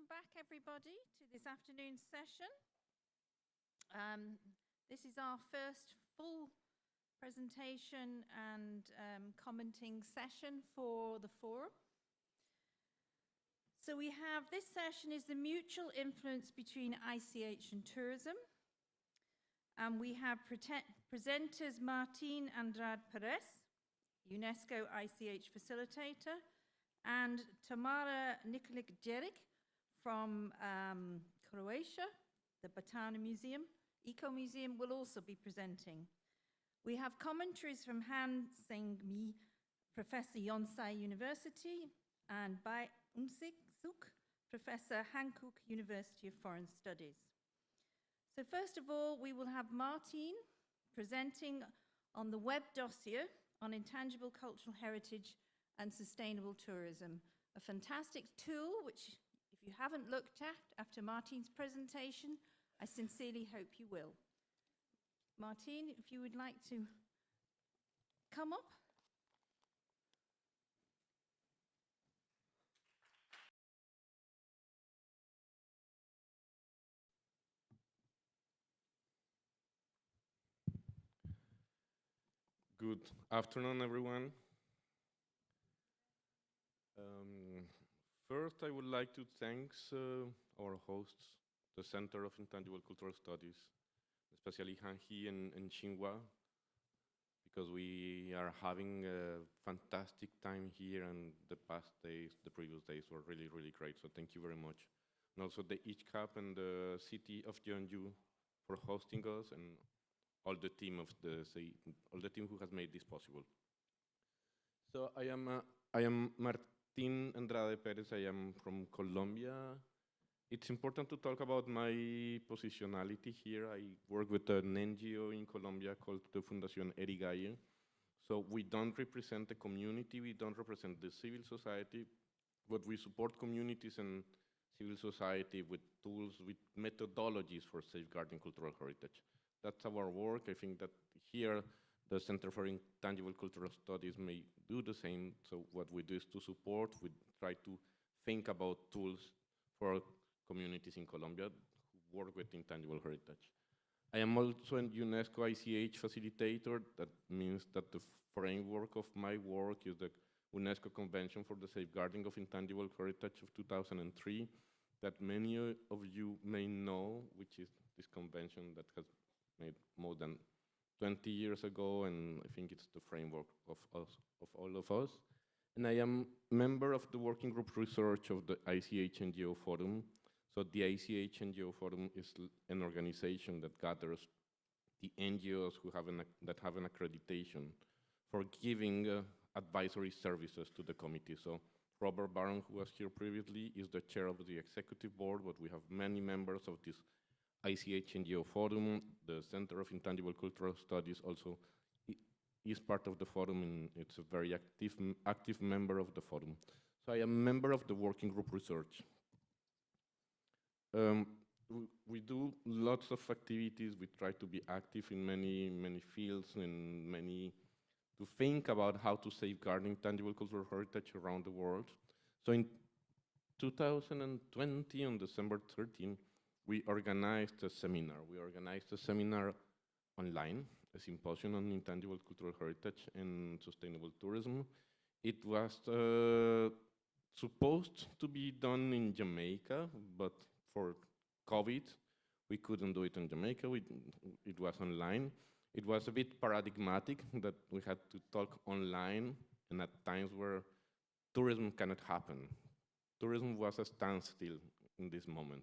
Welcome back, everybody, to this afternoon's session. This is our first full presentation and commenting session for the forum. So we have, this session is the mutual influence between ICH and tourism. And we have presenters Martín Andrade Perez, UNESCO ICH Facilitator, and Tamara Nikolić-Jerić from Croatia, the Botana Museum, Eco Museum, will also be presenting. We have commentaries from Han Sang-mi, Professor Yonsei University, and Bai Eun-sik, Professor Hankook University of Foreign Studies. So first of all, we will have Martín presenting on the web dossier on intangible cultural heritage and sustainable tourism, a fantastic tool which, if you haven't looked at after Martín's presentation, I sincerely hope you will. Martín, if you would like to come up. Good afternoon, everyone. First, I would like to thank our hosts, the Center of Intangible Cultural Studies, especially Han-Hee and Xinhua, because we are having a fantastic time here, and the previous days were really, really great, so thank you very much. And also the ICHCAP and the city of Jeonju for hosting us, and all the team who has made this possible. So I am Martín Andrade Perez. I am from Colombia. It's important to talk about my positionality here. I work with an NGO in Colombia called the Fundación Eри가에. So we don't represent the community, we don't represent the civil society, but we support communities and civil society with tools, with methodologies for safeguarding cultural heritage. That's our work. I think that here the Center for Intangible Cultural Studies may do the same. So what we do is to support, we try to think about tools for communities in Colombia who work with intangible heritage. I am also a UNESCO ICH facilitator. That means that the framework of my work is the UNESCO Convention for the Safeguarding of Intangible Heritage of 2003, that many of you may know, which is this convention that has made more than 20 years ago, and I think it's the framework of all of us. And I am member of the working group research of the ICH NGO Forum. So the ICH NGO Forum is an organization that gathers the NGOs that have an accreditation for giving advisory services to the committee. So Robert Barron, who was here previously, is the chair of the executive board, but we have many members of this ICH NGO Forum. The Center of Intangible Cultural Studies also is part of the forum, and it's a very active member of the forum. So I am a member of the working group research. We do lots of activities. We try to be active in many fields and to think about how to safeguard intangible cultural heritage around the world. So in 2020, on December 13, we organized a seminar. We organized a seminar online, a symposium on intangible cultural heritage and sustainable tourism. It was supposed to be done in Jamaica, but for COVID, we couldn't do it in Jamaica. It was online. It was a bit paradigmatic that we had to talk online, and at times where tourism cannot happen. Tourism was a standstill in this moment.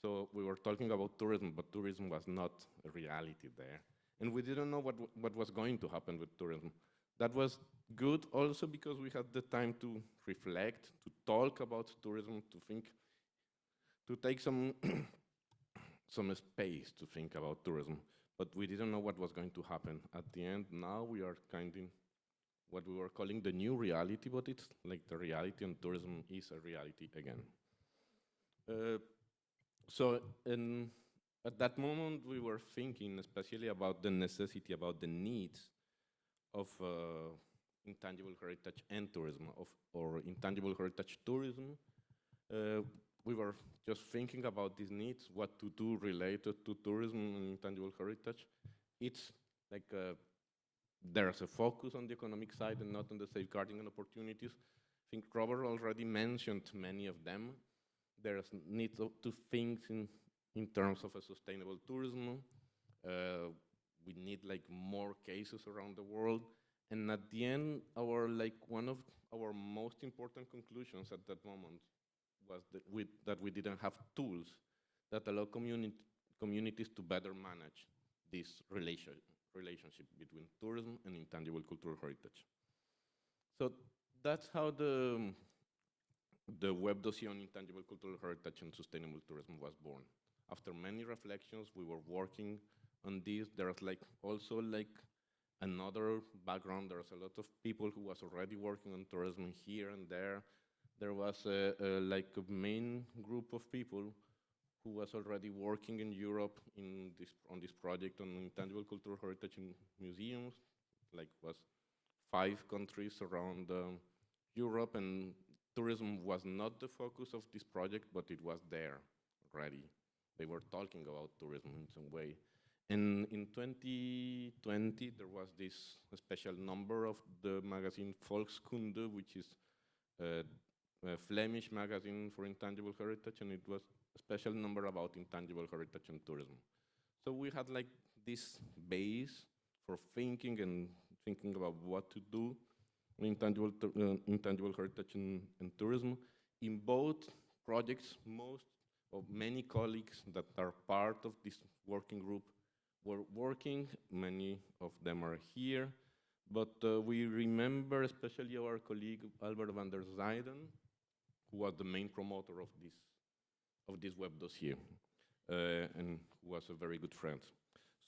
So we were talking about tourism, but tourism was not a reality there. And we didn't know what was going to happen with tourism. That was good also because we had the time to reflect, to talk about tourism, to think, to take some space to think about tourism. But we didn't know what was going to happen. At the end, now we are kind of what we were calling the new reality, but it's like the reality, and tourism is a reality again. So at that moment, we were thinking especially about the necessity, about the needs of intangible heritage and tourism, or intangible heritage tourism, we were just thinking about these needs, what to do related to tourism and intangible heritage. It's like there's a focus on the economic side and not on the safeguarding and opportunities. I think Robert already mentioned many of them. There's need to think in terms of a sustainable tourism. We need like more cases around the world. And at the end, one of our most important conclusions at that moment was that we didn't have tools that allow communities to better manage this relationship between tourism and intangible cultural heritage. So that's how the web dossier on intangible cultural heritage and sustainable tourism was born. After many reflections, we were working on this. There's also another background. There's a lot of people who was already working on tourism here and there. There was a main group of people who was already working in Europe on this project on intangible cultural heritage in museums. Was 5 countries around Europe, and tourism was not the focus of this project, but it was there already. They were talking about tourism in some way. And in 2020, there was this special number of the magazine Volkskunde, which is a Flemish magazine for intangible heritage, and it was a special number about intangible heritage and tourism. So we had this base for thinking about what to do in intangible heritage and tourism. In both projects, many colleagues that are part of this working group were working. Many of them are here, but we remember especially our colleague Albert van der Zijden, who was the main promoter of this web dossier, and who was a very good friend.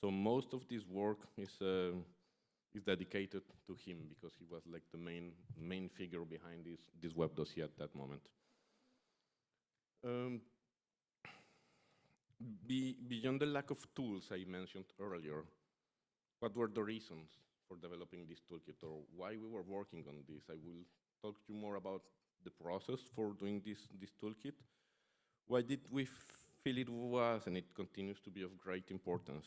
So most of this work is dedicated to him, because he was the main figure behind this web dossier at that moment. Beyond the lack of tools I mentioned earlier, what were the reasons for developing this toolkit, or why we were working on this? I will talk to you more about the process for doing this toolkit. Why did we feel it was, and it continues to be of great importance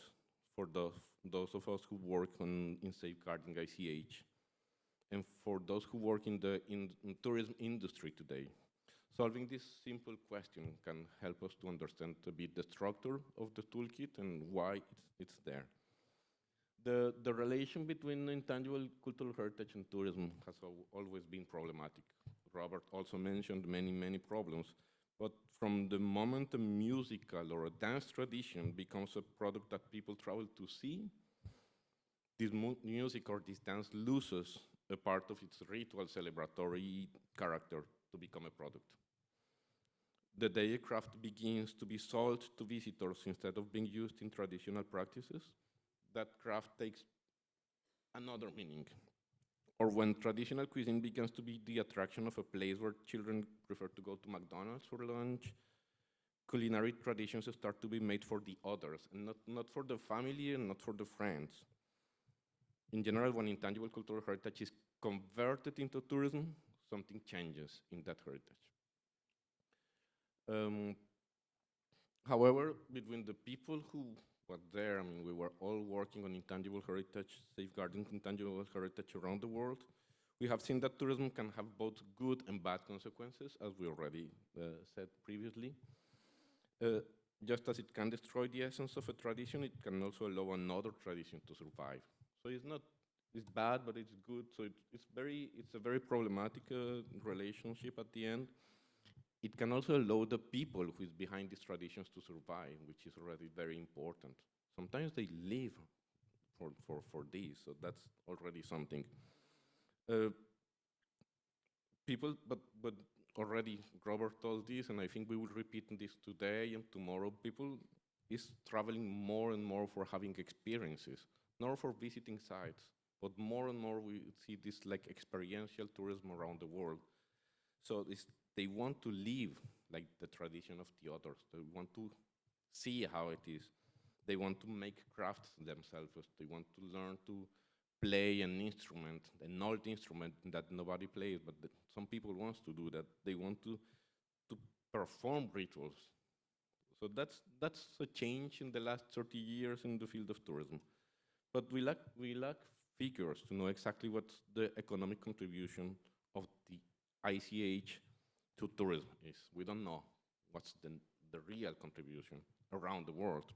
for those of us who work in safeguarding ICH, and for those who work in the tourism industry today? Solving this simple question can help us to understand a bit the structure of the toolkit and why it's there. The relation between intangible cultural heritage and tourism has always been problematic. Robert also mentioned many problems, but from the moment a musical or a dance tradition becomes a product that people travel to see, this music or this dance loses a part of its ritual celebratory character to become a product. The day a craft begins to be sold to visitors instead of being used in traditional practices, that craft takes another meaning. Or when traditional cuisine begins to be the attraction of a place where children prefer to go to McDonald's for lunch, culinary traditions start to be made for the others, and not for the family and not for the friends. In general, when intangible cultural heritage is converted into tourism, something changes in that heritage. However, between the people who were there, we were all working on intangible heritage, safeguarding intangible heritage around the world. We have seen that tourism can have both good and bad consequences, as we already said previously. Just as it can destroy the essence of a tradition, it can also allow another tradition to survive. So it's bad, but it's good. So it's a very problematic relationship at the end. It can also allow the people who is behind these traditions to survive, which is already very important. Sometimes they live for this, so that's already something. People, but already Robert told this, and I think we will repeat this today and tomorrow. People is traveling more and more for having experiences, not for visiting sites, but more and more we see this experiential tourism around the world. So they want to live like the tradition of the others. They want to see how it is. They want to make crafts themselves. They want to learn to play an instrument, an old instrument that nobody plays, but some people want to do that. They want to perform rituals. So that's a change in the last 30 years in the field of tourism. But we lack figures to know exactly what's the economic contribution of the ICH to tourism is. We don't know what's the real contribution around the world.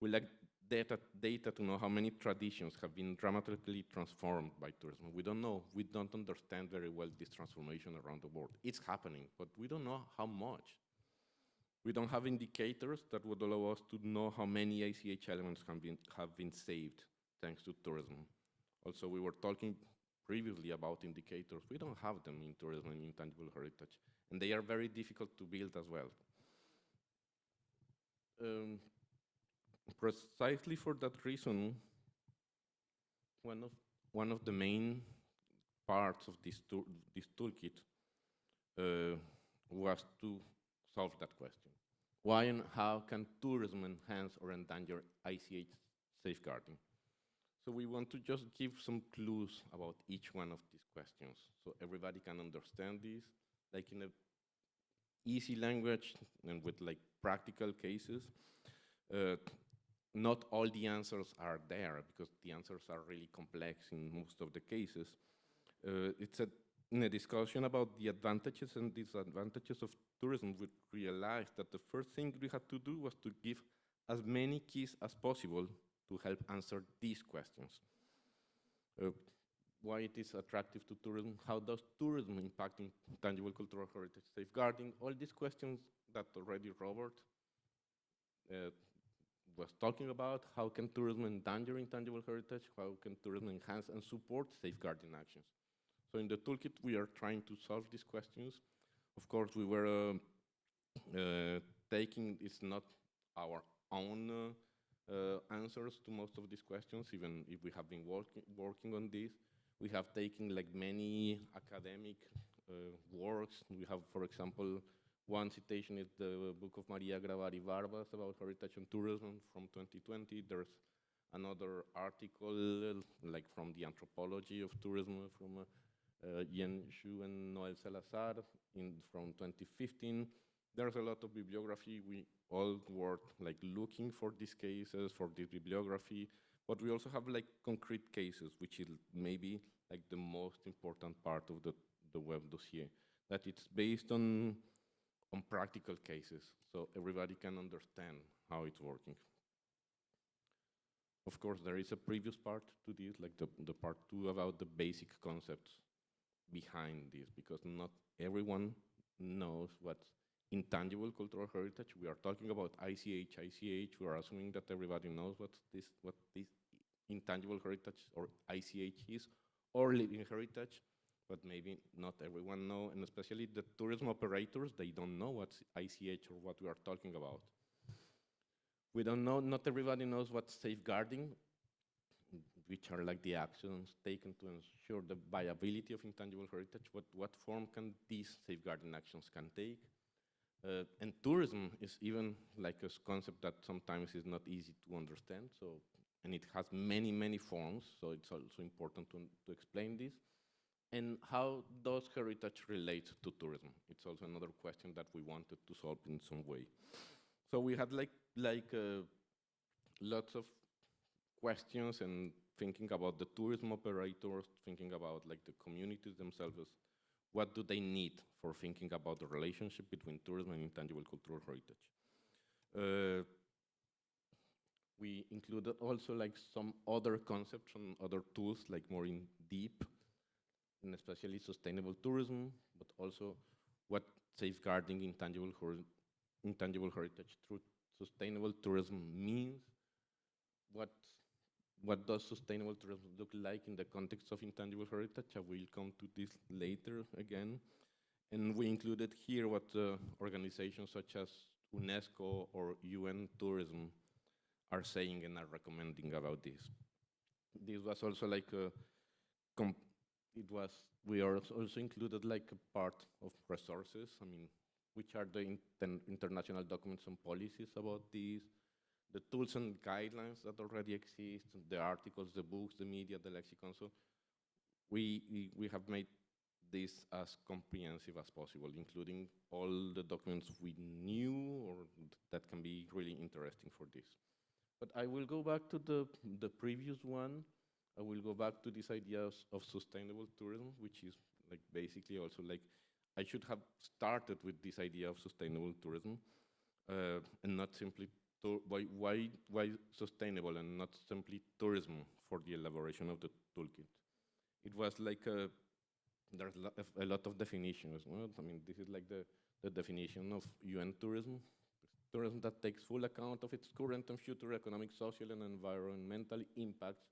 We lack data to know how many traditions have been dramatically transformed by tourism. We don't know. We don't understand very well this transformation around the world. It's happening, but we don't know how much. We don't have indicators that would allow us to know how many ICH elements have been saved thanks to tourism. Also, we were talking previously about indicators. We don't have them in tourism and intangible heritage, and they are very difficult to build as well. Precisely for that reason, one of the main parts of this toolkit was to solve that question. Why and how can tourism enhance or endanger ICH safeguarding? So we want to just give some clues about each one of these questions so everybody can understand this, like in a easy language and with like practical cases. Not all the answers are there because the answers are really complex in most of the cases. It's in a discussion about the advantages and disadvantages of tourism, we realized that the first thing we had to do was to give as many keys as possible to help answer these questions. Why it is attractive to tourism, how does tourism impact intangible cultural heritage safeguarding, all these questions that already Robert was talking about. How can tourism endanger intangible heritage? How can tourism enhance and support safeguarding actions? So in the toolkit, we are trying to solve these questions. Of course, we were it's not our own answers to most of these questions, even if we have been working on this. We have taken like many academic works. We have, for example, one citation is the book of Maria Gravari Barbas about heritage and tourism from 2020. There's another article like from the anthropology of tourism from Jeonju and Noel Salazar from 2015. There's a lot of bibliography. We all were like looking for these cases, for this bibliography, but we also have like concrete cases, which is maybe like the most important part of the web dossier, that it's based on practical cases, so everybody can understand how it's working. Of course, there is a previous part to this, like the part 2 about the basic concepts behind this, because not everyone knows what's intangible cultural heritage. We are talking about ICH. We are assuming that everybody knows what this intangible heritage or ICH is, or living heritage, but maybe not everyone knows, and especially the tourism operators, they don't know what's ICH or what we are talking about. We don't know, not everybody knows what's safeguarding, which are like the actions taken to ensure the viability of intangible heritage. What form can these safeguarding actions can take? And tourism is even like a concept that sometimes is not easy to understand. So, and it has many, many forms. So it's also important to explain this. And how does heritage relate to tourism? It's also another question that we wanted to solve in some way. So we had lots of questions and thinking about the tourism operators, thinking about like the communities themselves. What do they need for thinking about the relationship between tourism and intangible cultural heritage? We included also like some other concepts and other tools, like more in deep, and especially sustainable tourism, but also what safeguarding intangible heritage through sustainable tourism means. What does sustainable tourism look like in the context of intangible heritage? I will come to this later again. And we included here what organizations such as UNESCO or UN Tourism are saying and are recommending about this. This was also like we are also included like a part of resources. I mean, which are the international documents and policies about this, the tools and guidelines that already exist, the articles, the books, the media, the lexicon. So we have made this as comprehensive as possible, including all the documents we knew or that can be really interesting for this. But I will go back to the previous one. I will go back to this idea of sustainable tourism, which is like basically also like, I should have started with this idea of sustainable tourism and not simply, why sustainable and not simply tourism for the elaboration of the toolkit. It was like there's a lot of definitions. Well, I mean, this is like the definition of UN tourism. Tourism that takes full account of its current and future economic, social, and environmental impacts,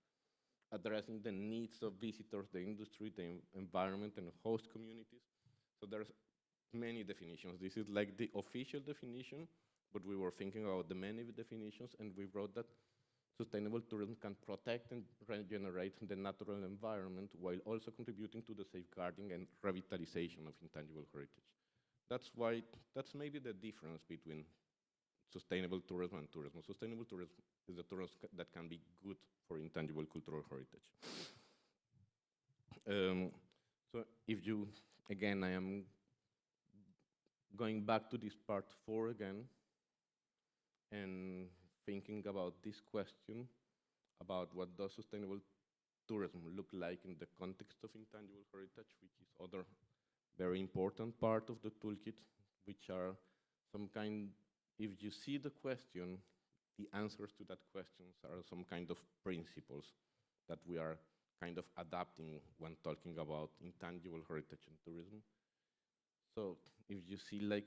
addressing the needs of visitors, the industry, the environment, and host communities. So there's many definitions. This is like the official definition, but we were thinking about the many definitions, and we wrote that sustainable tourism can protect and regenerate the natural environment while also contributing to the safeguarding and revitalization of intangible heritage. That's why, that's maybe the difference between sustainable tourism and tourism. Sustainable tourism is the tourism that can be good for intangible cultural heritage. So if you, again, I am going back to this part 4 again, and thinking about this question, about what does sustainable tourism look like in the context of intangible heritage, which is other very important part of the toolkit, which are some kind, if you see the question, the answers to that questions are some kind of principles that we are kind of adapting when talking about intangible heritage and tourism. So if you see like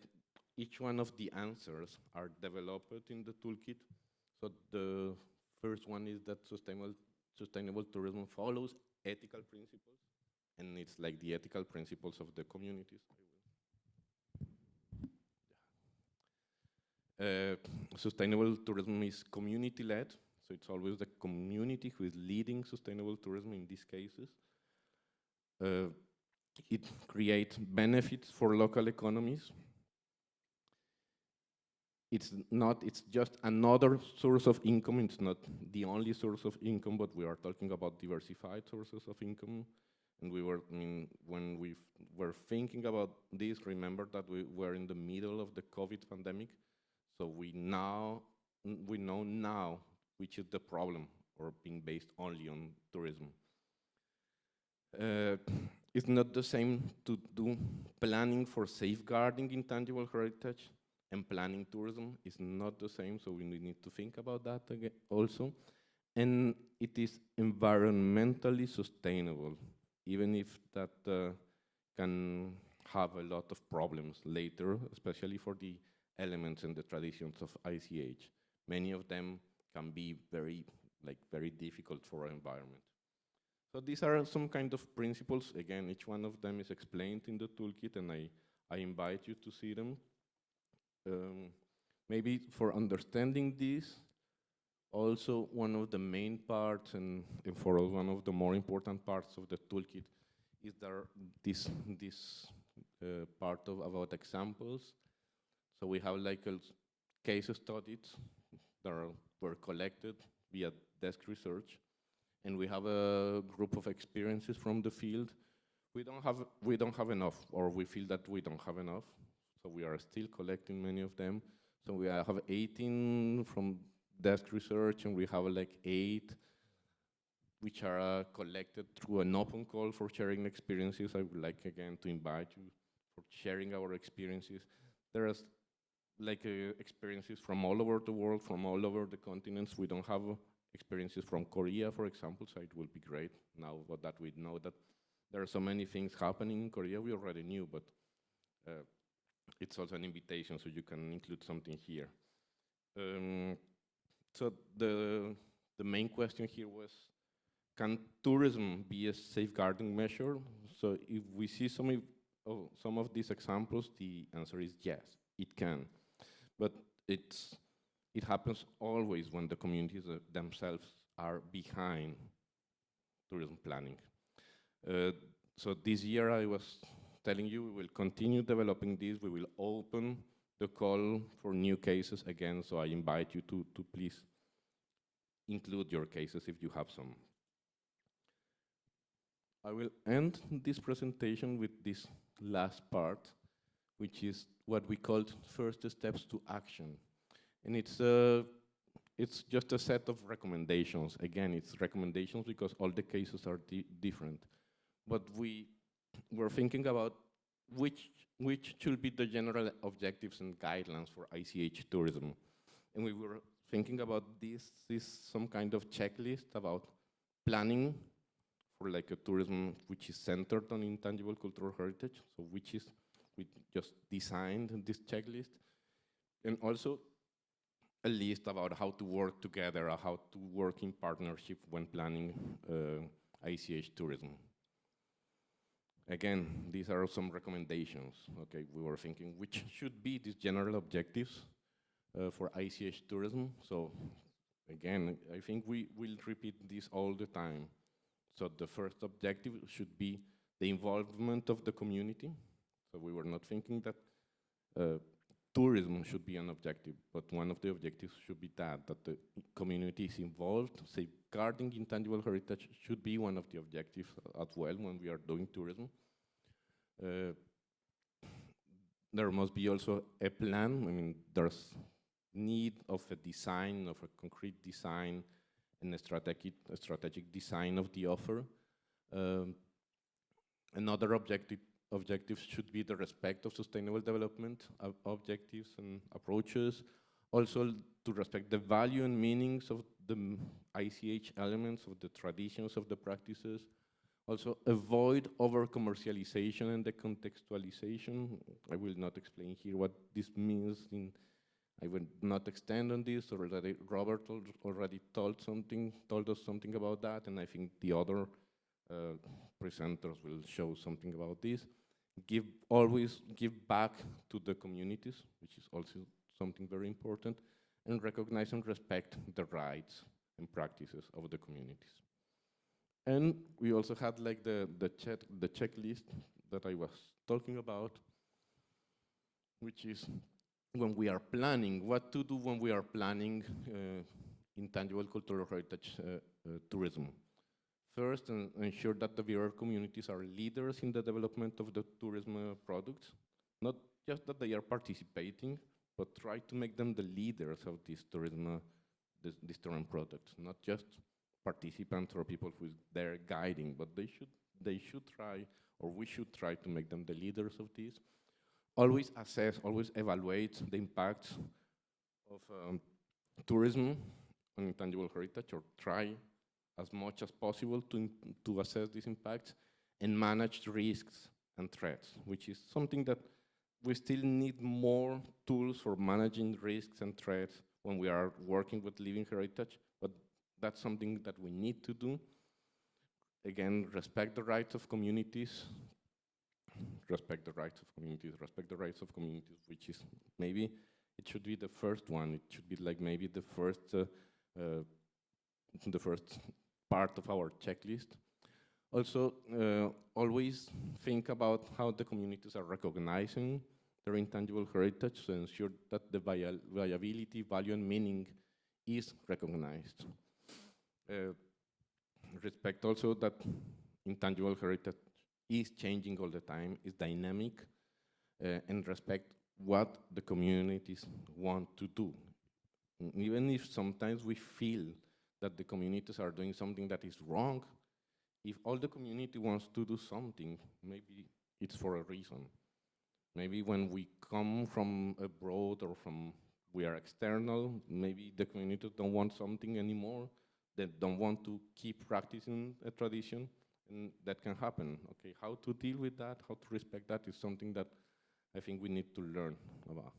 each one of the answers are developed in the toolkit. So the first one is that sustainable tourism follows ethical principles, and it's like the ethical principles of the communities. Sustainable tourism is community-led, so it's always the community who is leading sustainable tourism in these cases. It creates benefits for local economies. It's just another source of income. It's not the only source of income, but we are talking about diversified sources of income. And we were, I mean, when we were thinking about this, remember that we were in the middle of the COVID pandemic. So we know now which is the problem, or being based only on tourism. It's not the same to do planning for safeguarding intangible heritage and planning tourism is not the same, so we need to think about that again also. And it is environmentally sustainable, even if that can have a lot of problems later, especially for the elements and the traditions of ICH. Many of them can be very difficult for our environment. So these are some kind of principles. Again, each one of them is explained in the toolkit, and I invite you to see them. Maybe for understanding this, also one of the main parts, and for one of the more important parts of the toolkit, is there this part about examples. So we have like case studies that were collected via desk research, and we have a group of experiences from the field. We don't have enough, or we feel that we don't have enough. So we are still collecting many of them. So we have 18 from desk research, and we have like 8 which are collected through an open call for sharing experiences. I would like again to invite you for sharing our experiences. There are like experiences from all over the world, from all over the continents. We don't have experiences from Korea, for example, so it will be great now that we know that there are so many things happening in Korea. We already knew, but it's also an invitation, so you can include something here. So the main question here was, can tourism be a safeguarding measure? So if we see some of these examples, the answer is yes, it can. But it happens always when the communities themselves are behind tourism planning. So this year I was telling you we will continue developing this. We will open the call for new cases again, so I invite you to please include your cases if you have some. I will end this presentation with this last part, which is what we call first steps to action. And it's just a set of recommendations. Again, it's recommendations because all the cases are different. But we were thinking about which should be the general objectives and guidelines for ICH tourism. And we were thinking about this some kind of checklist about planning for like a tourism which is centered on intangible cultural heritage. So we just designed this checklist. And also a list about how to work together, or how to work in partnership when planning ICH tourism. Again, these are some recommendations. Okay, we were thinking which should be these general objectives for ICH tourism. So again, I think we will repeat this all the time. So the first objective should be the involvement of the community. So we were not thinking that tourism should be an objective, but one of the objectives should be that the community is involved. Safeguarding intangible heritage should be one of the objectives as well when we are doing tourism. There must be also a plan. I mean, there's need of a design, of a concrete design, and a strategic design of the offer. Another objectives should be the respect of sustainable development objectives and approaches. Also to respect the value and meanings of the ICH elements, of the traditions, of the practices. Also avoid over-commercialization and decontextualization. I will not explain here what this means. I will not extend on this. Already Robert already told us something about that, and I think the other presenters will show something about this. Always give back to the communities, which is also something very important, and recognize and respect the rights and practices of the communities. And we also had like the checklist that I was talking about, which is when we are planning, what to do when we are planning intangible cultural heritage tourism. First, ensure that the viewer communities are leaders in the development of the tourism products. Not just that they are participating, but try to make them the leaders of this tourism products. Not just participants or people who is there guiding, but they should try, or we should try to make them the leaders of this. Always assess, always evaluate the impacts of tourism on intangible heritage, or try as much as possible to assess these impacts and manage risks and threats, which is something that we still need more tools for managing risks and threats when we are working with living heritage, but that's something that we need to do. Again, respect the rights of communities, which is maybe, it should be the first one. It should be like maybe the first part of our checklist. Also, always think about how the communities are recognizing their intangible heritage to ensure that the viability, value, and meaning is recognized. Respect also that intangible heritage is changing all the time, is dynamic, and respect what the communities want to do. Even if sometimes we feel that the communities are doing something that is wrong, if all the community wants to do something, maybe it's for a reason. Maybe when we come from abroad or we are external, maybe the community don't want something anymore, they don't want to keep practicing a tradition, and that can happen. Okay, how to deal with that, how to respect that is something that I think we need to learn about.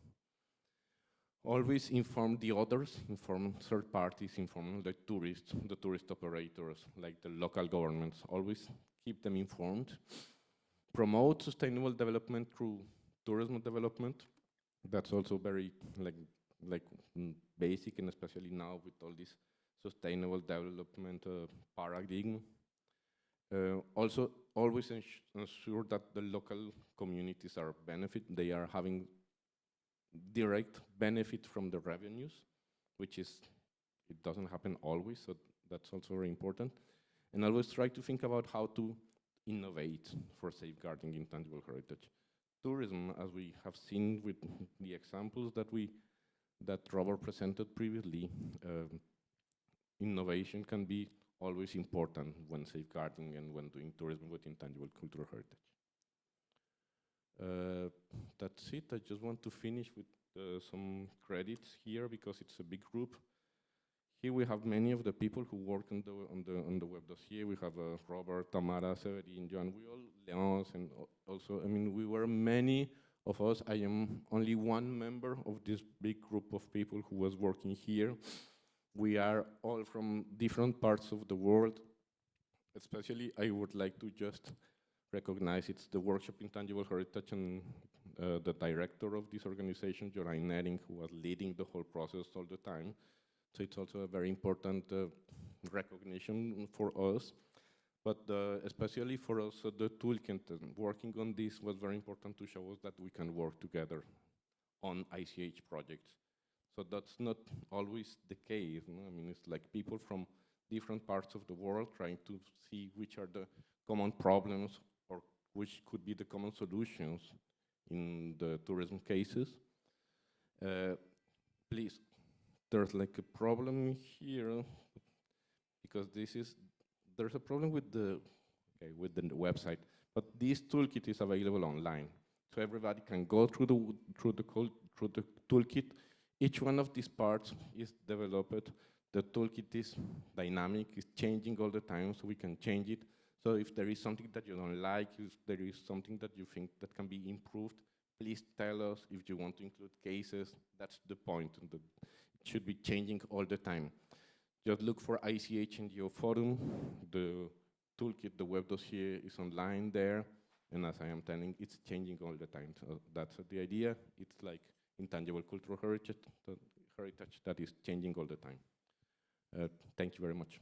Always inform the others, inform third parties, inform the tourist operators, like the local governments. Always keep them informed. Promote sustainable development through tourism development. That's also very basic, and especially now with all this sustainable development paradigm. Also, always ensure that the local communities are they are having direct benefit from the revenues, which is, it doesn't happen always, so that's also very important. And always try to think about how to innovate for safeguarding intangible heritage. Tourism, as we have seen with the examples that Robert presented previously, innovation can be always important when safeguarding and when doing tourism with intangible cultural heritage. That's it. I just want to finish with some credits here because it's a big group. Here we have many of the people who work on the web dossier. We have Robert, Tamara, Severin, Joan. We all Leons, and also, I mean, we were many of us. I am only one member of this big group of people who was working here. We are all from different parts of the world. Especially, I would like to just recognize it's the workshop Intangible Heritage and the director of this organization, Jorain Nering, who was leading the whole process all the time. So it's also a very important recognition for us. But especially for us, the toolkit, working on this was very important to show us that we can work together on ICH projects. So that's not always the case. No? I mean, it's like people from different parts of the world trying to see which are the common problems or which could be the common solutions in the tourism cases. Please, there's like a problem here because there's a problem with the website, but this toolkit is available online, so everybody can go through the toolkit. Each one of these parts is developed. The toolkit is dynamic, it's changing all the time, so we can change it. So if there is something that you don't like, if there is something that you think that can be improved, please tell us. If you want to include cases, that's the point. It should be changing all the time. Just look for ICH NGO Forum. The toolkit, the web dossier is online there. And as I am telling, it's changing all the time. So that's the idea. It's like intangible cultural heritage that is changing all the time. Thank you very much.